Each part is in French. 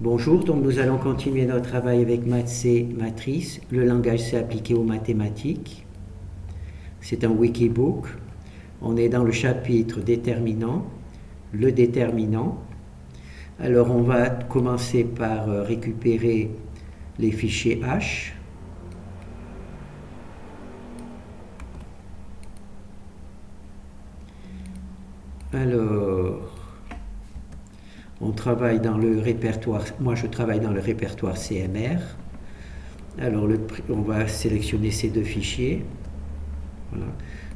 Bonjour, donc nous allons continuer notre travail avec Maths Matrice. Le langage s'est appliqué aux mathématiques. C'est un wikibook. On est dans le chapitre déterminant, le déterminant. Alors on va commencer par récupérer les fichiers H. Alors, on travaille dans le répertoire, moi je travaille dans le répertoire CMR. Alors on va sélectionner ces deux fichiers. Voilà.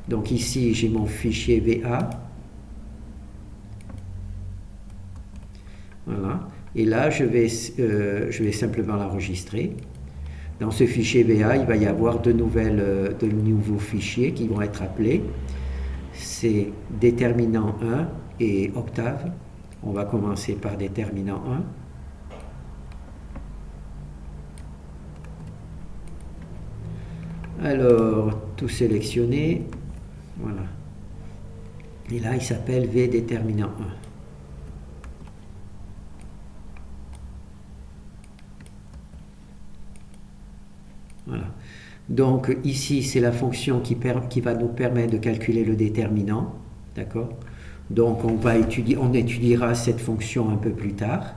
Donc ici j'ai mon fichier VA. Voilà. Et là je vais simplement l'enregistrer. Dans ce fichier VA, il va y avoir de nouveaux fichiers qui vont être appelés. C'est déterminant 1 et octave. On va commencer par déterminant 1. Alors, tout sélectionner. Voilà. Et là, il s'appelle V déterminant 1. Voilà. Donc ici, c'est la fonction qui va nous permettre de calculer le déterminant. D'accord? Donc on étudiera cette fonction un peu plus tard.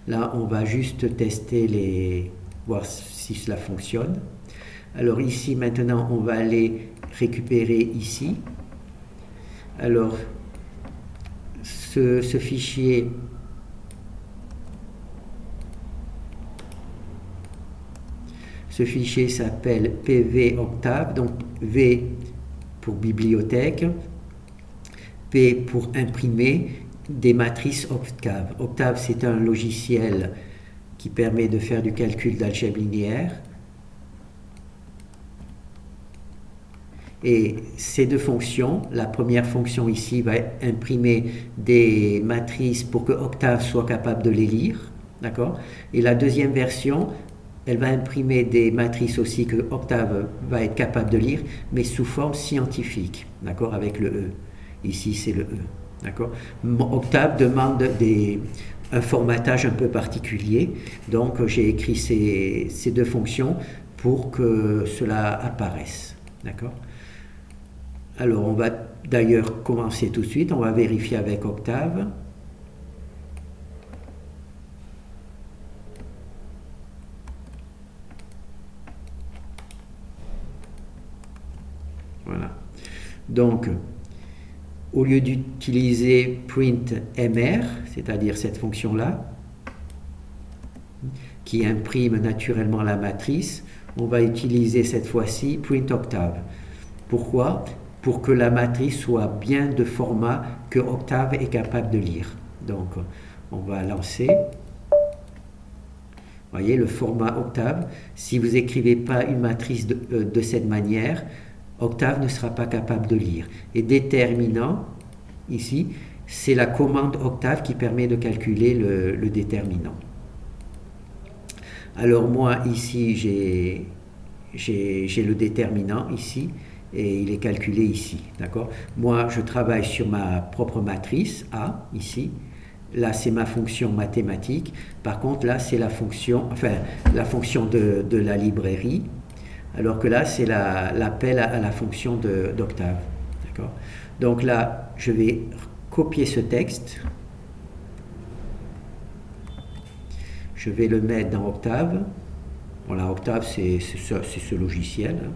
Là, on va juste tester voir si cela fonctionne. Alors ici, maintenant, on va aller récupérer ici. Alors, ce fichier... Ce fichier s'appelle PV Octave, donc V pour bibliothèque, P pour imprimer des matrices Octave. Octave, c'est un logiciel qui permet de faire du calcul d'algèbre linéaire. Et ces deux fonctions, la première fonction ici va imprimer des matrices pour que Octave soit capable de les lire. D'accord? Et la deuxième version, elle va imprimer des matrices aussi que Octave va être capable de lire, mais sous forme scientifique, d'accord, avec le E. Ici, c'est le E, d'accord. Octave demande un formatage un peu particulier, donc j'ai écrit ces deux fonctions pour que cela apparaisse, d'accord. Alors, on va d'ailleurs commencer tout de suite, on va vérifier avec Octave. Voilà. Donc, au lieu d'utiliser printMR, c'est-à-dire cette fonction-là, qui imprime naturellement la matrice, on va utiliser cette fois-ci printOctave. Pourquoi? Pour que la matrice soit bien de format que Octave est capable de lire. Donc, on va lancer. Vous voyez, le format Octave, si vous n'écrivez pas une matrice de cette manière, Octave ne sera pas capable de lire. Et déterminant, ici, c'est la commande Octave qui permet de calculer le déterminant. Alors moi, ici, j'ai le déterminant ici, et il est calculé ici. D'accord? Moi, je travaille sur ma propre matrice A, ici. Là, c'est ma fonction mathématique. Par contre, là, c'est la fonction de la librairie. Alors que là, c'est l'appel à la fonction d'Octave. D'accord? Donc là, je vais copier ce texte. Je vais le mettre dans Octave. Voilà, Octave, c'est ce logiciel.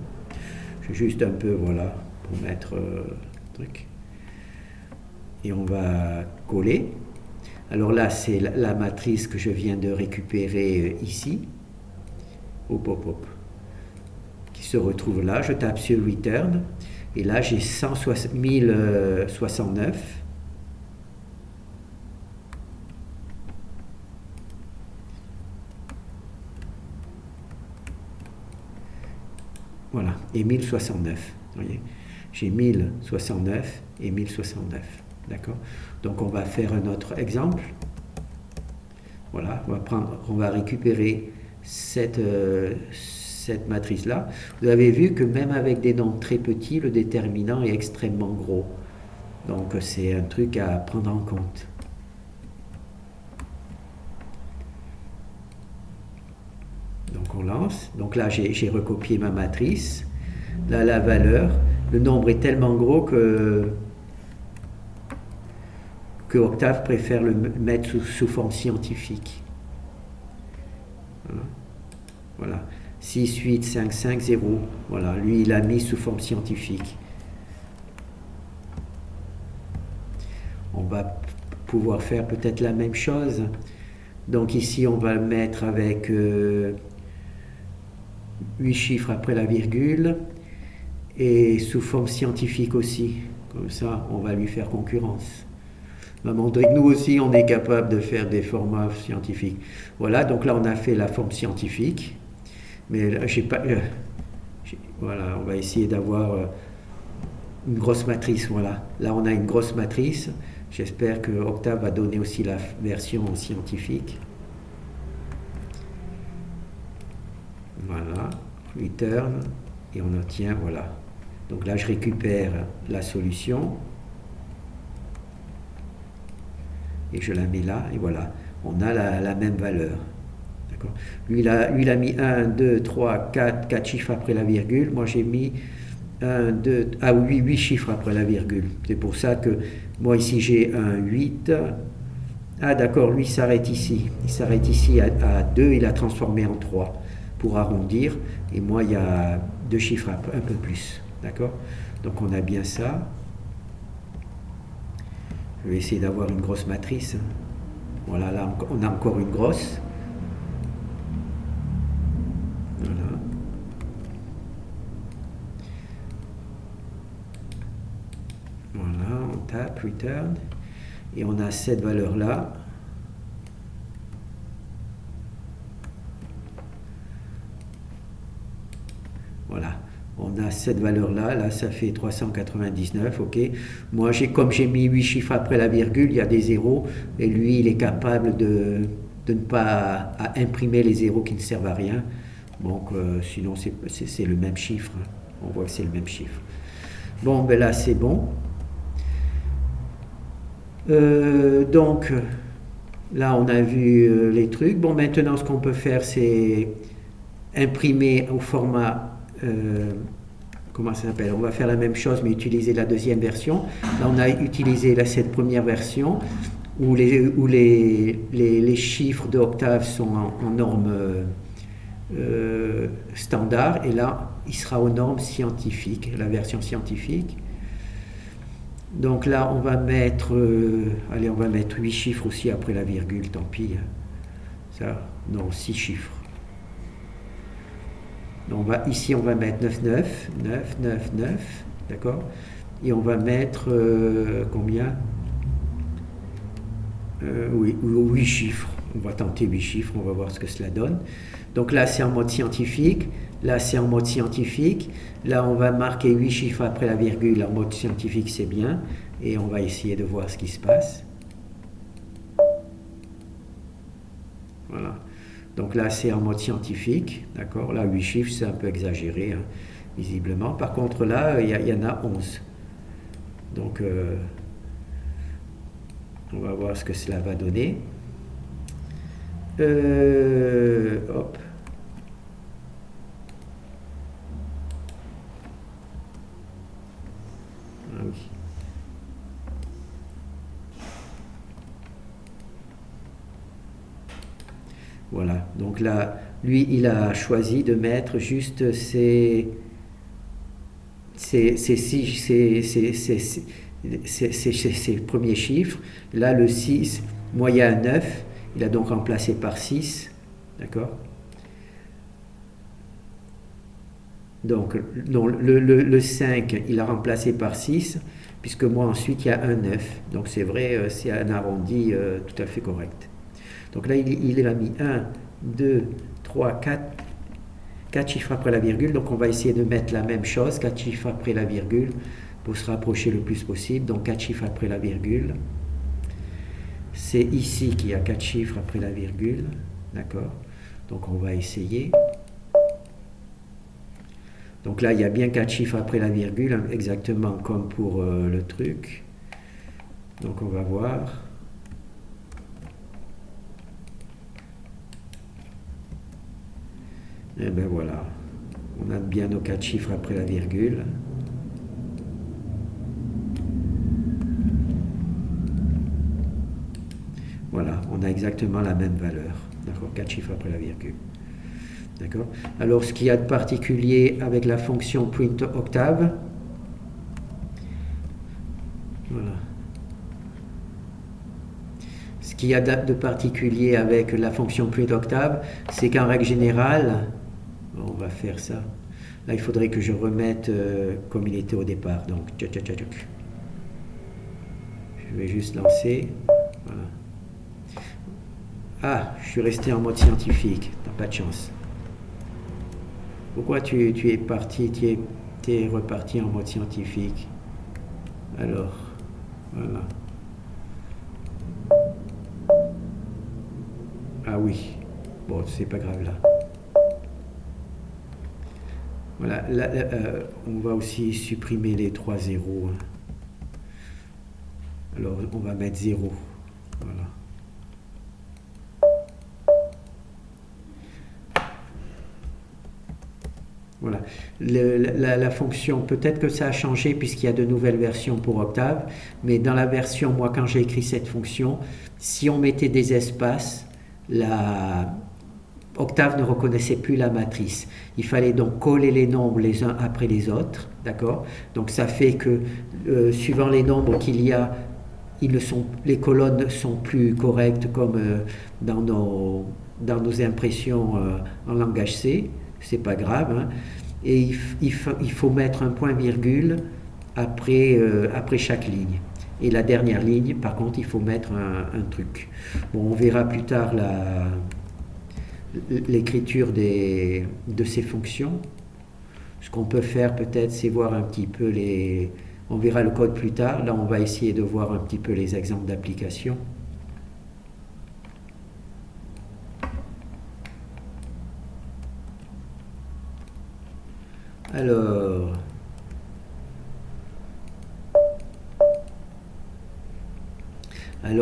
Je vais juste un peu, voilà, pour mettre le truc. Et on va coller. Alors là, c'est la matrice que je viens de récupérer ici. Hop, hop, hop. Se retrouve là, je tape sur Return, et là j'ai 1069. Voilà, et 1069. Vous voyez, j'ai 1069 et 1069. D'accord? Donc on va faire un autre exemple. Voilà, on va récupérer cette matrice-là. Vous avez vu que même avec des nombres très petits, le déterminant est extrêmement gros. Donc c'est un truc à prendre en compte. concurrence. Donc là, j'ai recopié ma matrice. Là, la valeur, le nombre est tellement gros que Octave préfère le mettre sous forme scientifique. Voilà. Voilà. 6, 8, 5, 5, 0. Voilà, lui, il a mis sous forme scientifique. On va pouvoir faire peut-être la même chose. Donc ici, on va le mettre avec 8 chiffres après la virgule et sous forme scientifique aussi. Comme ça, on va lui faire concurrence. On va montrer que nous aussi, on est capable de faire des formats scientifiques. Voilà, donc là, on a fait la forme scientifique. Mais là, j'ai pas... voilà, on va essayer d'avoir une grosse matrice. Voilà, là, on a une grosse matrice. J'espère que Octave va donner aussi la version scientifique. Voilà, return, et on obtient, voilà. Donc là, je récupère la solution. Et je la mets là, et voilà. On a la même valeur. Lui, il a mis 1, 2, 3, 4 chiffres après la virgule. Moi, j'ai mis 1, 2, ah oui, 8 chiffres après la virgule. C'est pour ça que moi, ici, j'ai un 8. Ah, d'accord, lui, il s'arrête ici. Il s'arrête ici à 2, il a transformé en 3 pour arrondir. Et moi, il y a 2 chiffres un peu plus. D'accord? Donc, on a bien ça. Je vais essayer d'avoir une grosse matrice. Voilà, là, on a encore une grosse. Voilà. Voilà, on tape return et on a cette valeur là. Voilà, on a cette valeur là, là ça fait 399, ok. Moi comme j'ai mis 8 chiffres après la virgule, il y a des zéros et lui il est capable de ne pas imprimer les zéros qui ne servent à rien. Donc sinon c'est le même chiffre, on voit que c'est le même chiffre. Bon ben là c'est bon. Donc là on a vu les trucs. Bon maintenant ce qu'on peut faire c'est imprimer au format comment ça s'appelle, on va faire la même chose mais utiliser la deuxième version. Là on a utilisé cette première version où les chiffres de Octave sont en norme standard, et là il sera aux normes scientifiques, la version scientifique. Donc là, on va mettre, allez, on va mettre 8 chiffres aussi après la virgule, tant pis. Ça, non, 6 chiffres. Donc ici, on va mettre 9, 9, 9, 9, 9, d'accord? Et on va mettre combien? Oui, 8 chiffres. On va tenter 8 chiffres, on va voir ce que cela donne. Donc là, c'est en mode scientifique. Là, c'est en mode scientifique. Là, on va marquer 8 chiffres après la virgule. En mode scientifique, c'est bien. Et on va essayer de voir ce qui se passe. Voilà. Donc là, c'est en mode scientifique. D'accord? Là, 8 chiffres, c'est un peu exagéré, hein, visiblement. Par contre, là, il y en a 11. Donc, on va voir ce que cela va donner. Hop. Ah oui. Voilà. Donc là, lui, il a choisi de mettre juste ses premiers chiffres. Là, le 6, moi, il y a un 9. Il a donc remplacé par 6. D'accord? Donc, non, le 5, il a remplacé par 6, puisque moi, ensuite, il y a un 9. Donc, c'est vrai, c'est un arrondi tout à fait correct. Donc là, il a mis 1, 2, 3, 4 chiffres après la virgule. Donc, on va essayer de mettre la même chose, 4 chiffres après la virgule, pour se rapprocher le plus possible. Donc, 4 chiffres après la virgule. C'est ici qu'il y a 4 chiffres après la virgule. D'accord? Donc, on va essayer. Donc là, il y a bien 4 chiffres après la virgule, exactement comme pour le truc. Donc on va voir. Et ben voilà, on a bien nos 4 chiffres après la virgule. Voilà, on a exactement la même valeur. D'accord, 4 chiffres après la virgule. D'accord. Alors, ce qu'il y a de particulier avec la fonction print octave, voilà. Ce qu'il y a de particulier avec la fonction print octave, c'est qu'en règle générale, on va faire ça. Là, il faudrait que je remette comme il était au départ. Donc, je vais juste lancer. Voilà. Ah, je suis resté en mode scientifique. T'as pas de chance. Pourquoi tu es parti, tu es reparti en mode scientifique? Alors, voilà. Ah oui. Bon, c'est pas grave là. Voilà, là, on va aussi supprimer les 3 zéros, hein. Alors, on va mettre 0. Voilà. Voilà. La fonction, peut-être que ça a changé puisqu'il y a de nouvelles versions pour Octave, mais dans la version, moi, quand j'ai écrit cette fonction, si on mettait des espaces, Octave ne reconnaissait plus la matrice. Il fallait donc coller les nombres les uns après les autres, d'accord? Donc ça fait que suivant les nombres qu'il y a, les colonnes sont plus correctes comme dans nos impressions en langage C. C'est pas grave, hein. Et il faut mettre un point-virgule après chaque ligne. Et la dernière ligne, par contre, il faut mettre un truc. Bon, on verra plus tard l'écriture de ces fonctions. Ce qu'on peut faire peut-être, c'est voir un petit peu les... On verra le code plus tard. Là, on va essayer de voir un petit peu les exemples d'application. Alors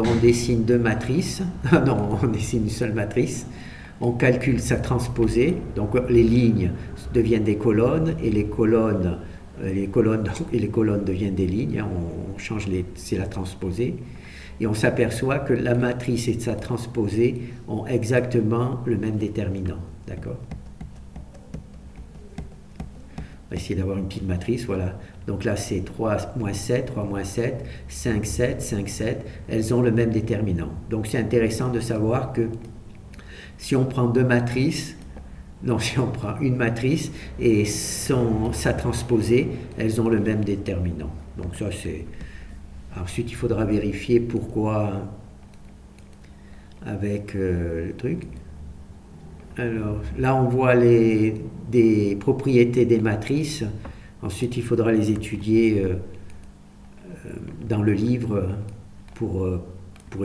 on dessine deux matrices. Non, on dessine une seule matrice. On calcule sa transposée. Donc les lignes deviennent des colonnes et les colonnes deviennent des lignes. On change c'est la transposée. Et on s'aperçoit que la matrice et sa transposée ont exactement le même déterminant. D'accord? On va essayer d'avoir une petite matrice, voilà. Donc là, c'est 3 moins 7, 3 moins 7, 5, 7, 5, 7. Elles ont le même déterminant. Donc c'est intéressant de savoir que si on prend deux matrices, non, si on prend une matrice et sa transposée, elles ont le même déterminant. Donc ça, c'est... Ensuite, il faudra vérifier pourquoi avec le truc. Alors, là, on voit des propriétés des matrices. Ensuite, il faudra les étudier dans le livre pour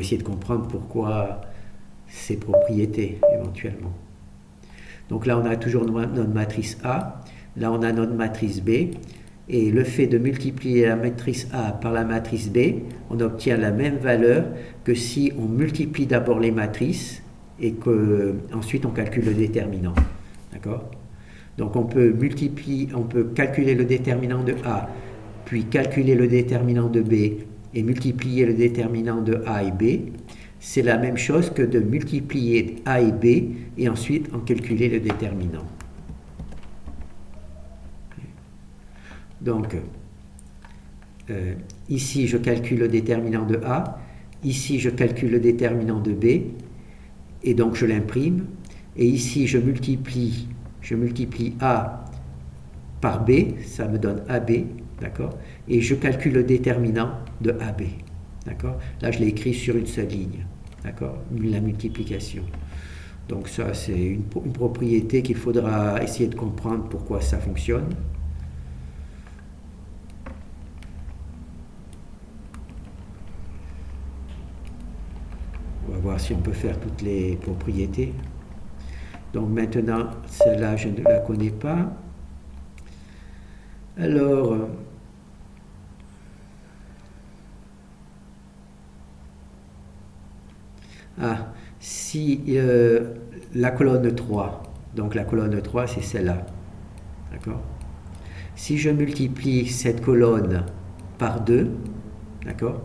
essayer de comprendre pourquoi ces propriétés, éventuellement. Donc là, on a toujours notre matrice A. Là, on a notre matrice B. Et le fait de multiplier la matrice A par la matrice B, on obtient la même valeur que si on multiplie d'abord les matrices et qu'ensuite on calcule le déterminant. D'accord? Donc on peut calculer le déterminant de A, puis calculer le déterminant de B et multiplier le déterminant de A et B. C'est la même chose que de multiplier A et B et ensuite en calculer le déterminant. Donc, ici je calcule le déterminant de A, ici je calcule le déterminant de B, et donc je l'imprime, et ici je multiplie A par B, ça me donne AB, d'accord, et je calcule le déterminant de AB, d'accord. Là je l'ai écrit sur une seule ligne, d'accord, la multiplication. Donc ça c'est une propriété qu'il faudra essayer de comprendre pourquoi ça fonctionne. On va voir si on peut faire toutes les propriétés. Donc maintenant, celle-là, je ne la connais pas. Alors, si la colonne 3, Donc la colonne 3, c'est celle-là. D'accord? Si je multiplie cette colonne par 2, d'accord?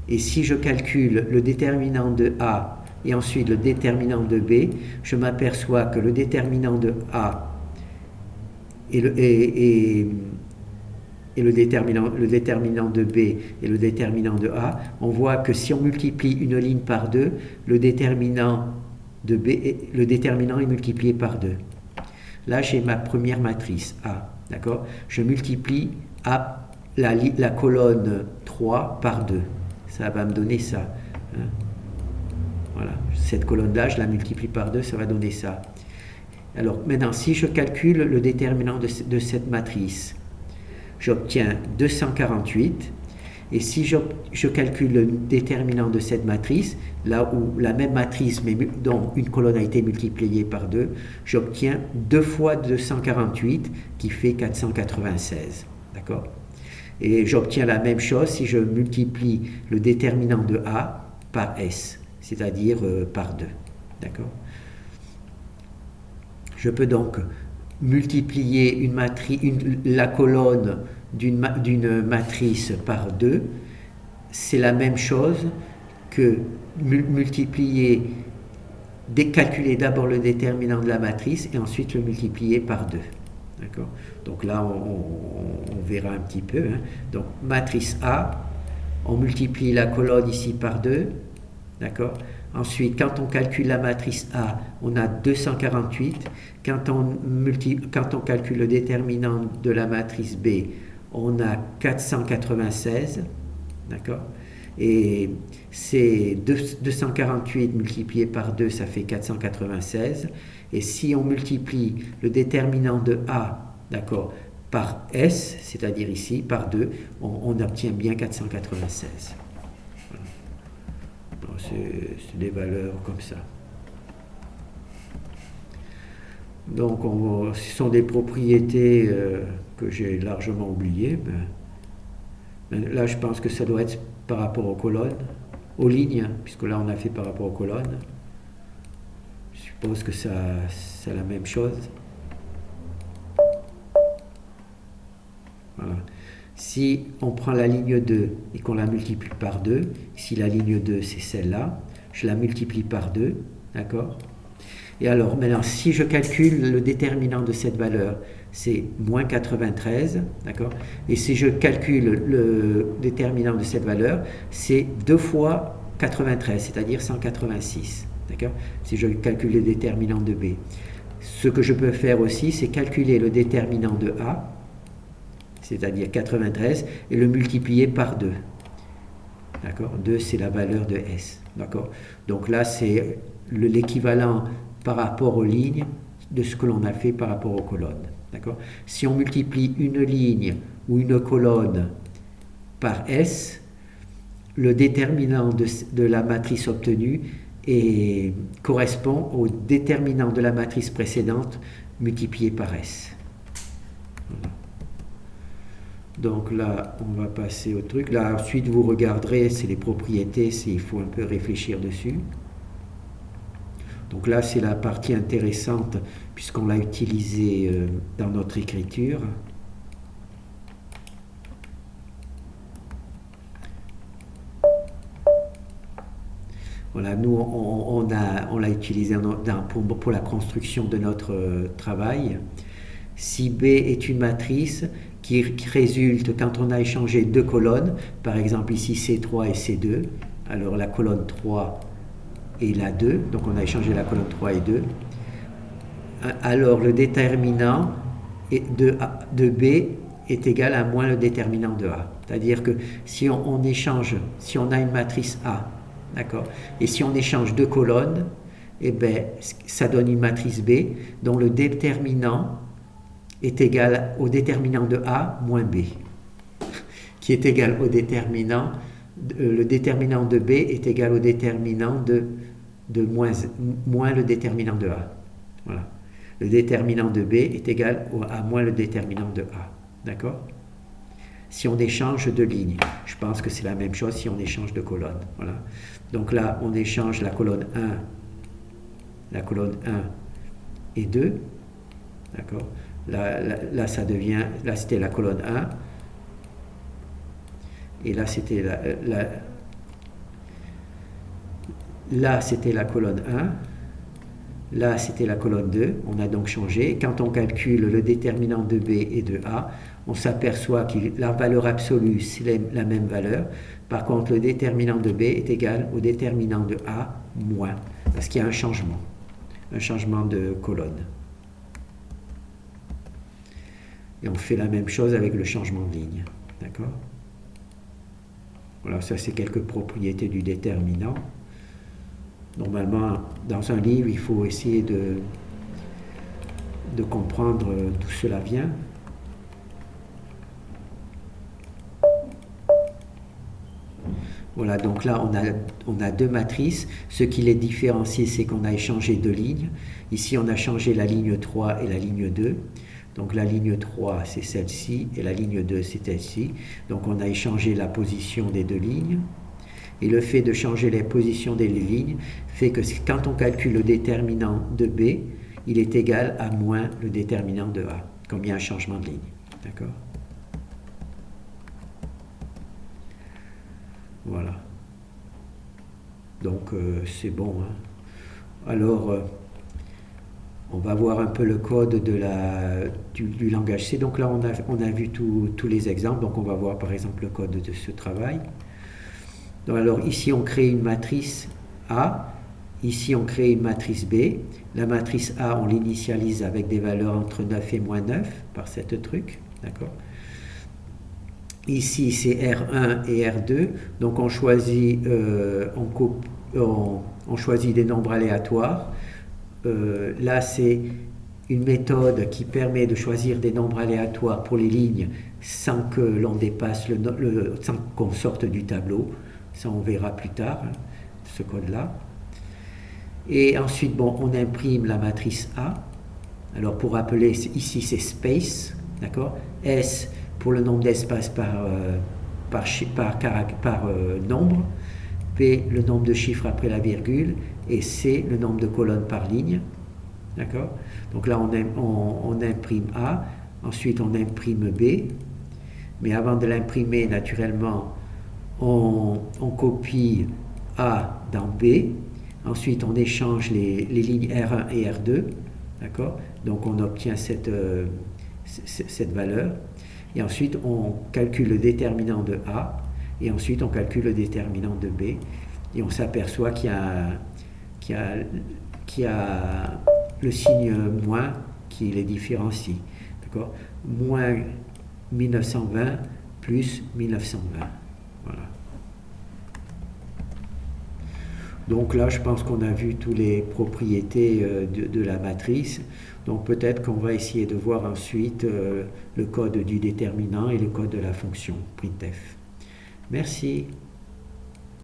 Et si je calcule le déterminant de A et ensuite le déterminant de B, je m'aperçois que le déterminant de A et le déterminant de B et le déterminant de A, on voit que si on multiplie une ligne par 2, le déterminant de B, le déterminant est multiplié par 2. Là, j'ai ma première matrice A, d'accord? Je multiplie la colonne 3 par 2. Ça va me donner ça. Hein? Voilà, cette colonne-là, je la multiplie par 2, ça va donner ça. Alors maintenant, si je calcule le déterminant de cette matrice, j'obtiens 248. Et si je calcule le déterminant de cette matrice, là où la même matrice, mais dont une colonne a été multipliée par 2, j'obtiens 2 fois 248, qui fait 496. D'accord? Et j'obtiens la même chose si je multiplie le déterminant de A par S, c'est-à-dire par 2. D'accord? Je peux donc multiplier la colonne d'une matrice par 2. C'est la même chose que calculer d'abord le déterminant de la matrice et ensuite le multiplier par 2. D'accord? Donc là, on verra un petit peu. Hein. Donc, matrice A, on multiplie la colonne ici par 2. D'accord? Ensuite, quand on calcule la matrice A, on a 248. Quand on calcule le déterminant de la matrice B, on a 496. D'accord? Et c'est 248 multiplié par 2, ça fait 496. Et si on multiplie le déterminant de A, d'accord, par S, c'est-à-dire ici, par 2, on obtient bien 496. Voilà. C'est des valeurs comme ça. Donc, ce sont des propriétés que j'ai largement oubliées. Mais là, je pense que ça doit être par rapport aux colonnes, aux lignes, puisque là, on a fait par rapport aux colonnes. Je suppose que c'est la même chose. Voilà. Si on prend la ligne 2 et qu'on la multiplie par 2, si la ligne 2 c'est celle-là, je la multiplie par 2, d'accord? Et alors maintenant, si je calcule le déterminant de cette valeur, c'est moins 93, d'accord? Et si je calcule le déterminant de cette valeur, c'est 2 fois 93, c'est-à-dire 186, d'accord? Si je calcule le déterminant de B. Ce que je peux faire aussi, c'est calculer le déterminant de A, c'est-à-dire 93, et le multiplier par 2. D'accord? 2, c'est la valeur de S. D'accord? Donc là, c'est l'équivalent par rapport aux lignes de ce que l'on a fait par rapport aux colonnes. D'accord? Si on multiplie une ligne ou une colonne par S, le déterminant de la matrice obtenue correspond au déterminant de la matrice précédente multiplié par S. Voilà. Donc là, on va passer au truc. Là, ensuite, vous regarderez, c'est les propriétés, il faut un peu réfléchir dessus. Donc là, c'est la partie intéressante, puisqu'on l'a utilisé dans notre écriture. Voilà, nous, on l'a utilisé pour la construction de notre travail. Si B est une matrice qui résulte quand on a échangé deux colonnes, par exemple ici C3 et C2, alors la colonne 3 et la 2, donc on a échangé la colonne 3 et 2, alors le déterminant de B est égal à moins le déterminant de A. C'est-à-dire que si on échange, si on a une matrice A, d'accord, et si on échange deux colonnes, eh ben, ça donne une matrice B dont le déterminant est égal au déterminant de A moins B, qui est égal au déterminant, le déterminant de B est égal au déterminant de moins le déterminant de A. Voilà. Le déterminant de B est égal à moins le déterminant de A. D'accord? Si on échange de lignes, je pense que c'est la même chose si on échange de colonnes. Voilà. Donc là, on échange la colonne 1 et 2. D'accord. Là, ça devient, là c'était la colonne 1. Et là c'était là c'était la colonne 1. Là, c'était la colonne 2, on a donc changé. Quand on calcule le déterminant de B et de A, on s'aperçoit que la valeur absolue, c'est la même valeur. Par contre, le déterminant de B est égal au déterminant de A moins, parce qu'il y a un changement de colonne. Et on fait la même chose avec le changement de ligne. D'accord? Voilà, ça c'est quelques propriétés du déterminant. Normalement, dans un livre, il faut essayer de comprendre d'où cela vient. Voilà, donc là, on a deux matrices. Ce qui les différencie, c'est qu'on a échangé deux lignes. Ici, on a changé la ligne 3 et la ligne 2. Donc la ligne 3, c'est celle-ci, et la ligne 2, c'est celle-ci. Donc on a échangé la position des deux lignes. Et le fait de changer les positions des lignes fait que quand on calcule le déterminant de B, il est égal à moins le déterminant de A, comme il y a un changement de ligne. D'accord? Voilà. Donc c'est bon. Hein? Alors, on va voir un peu le code du langage C. Donc là, on a vu tous les exemples. Donc on va voir par exemple le code de ce travail. Donc, alors ici, on crée une matrice A. Ici, on crée une matrice B. La matrice A, on l'initialise avec des valeurs entre 9 et moins 9 par cette truc. D'accord? Ici, c'est R1 et R2. Donc, on choisit, on choisit des nombres aléatoires. Là, c'est une méthode qui permet de choisir des nombres aléatoires pour les lignes sans que l'on dépasse sans qu'on sorte du tableau. Ça, on verra plus tard, hein, ce code-là. Et ensuite, bon, on imprime la matrice A. Alors, pour rappeler, ici, c'est space, d'accord? S pour le nombre d'espaces par nombre. P, le nombre de chiffres après la virgule. Et C, le nombre de colonnes par ligne. D'accord? Donc là, on imprime A. Ensuite, on imprime B. Mais avant de l'imprimer, naturellement, on copie A dans B. Ensuite, on échange les lignes R1 et R2. D'accord? Donc, on obtient cette valeur. Et ensuite, on calcule le déterminant de A. Et ensuite, on calcule le déterminant de B. Et on s'aperçoit qu'il y a le signe moins qui les différencie. D'accord? Moins 1920 plus 1920. Voilà. Donc là, je pense qu'on a vu toutes les propriétés de la matrice. Donc peut-être qu'on va essayer de voir ensuite le code du déterminant et le code de la fonction printf. Merci.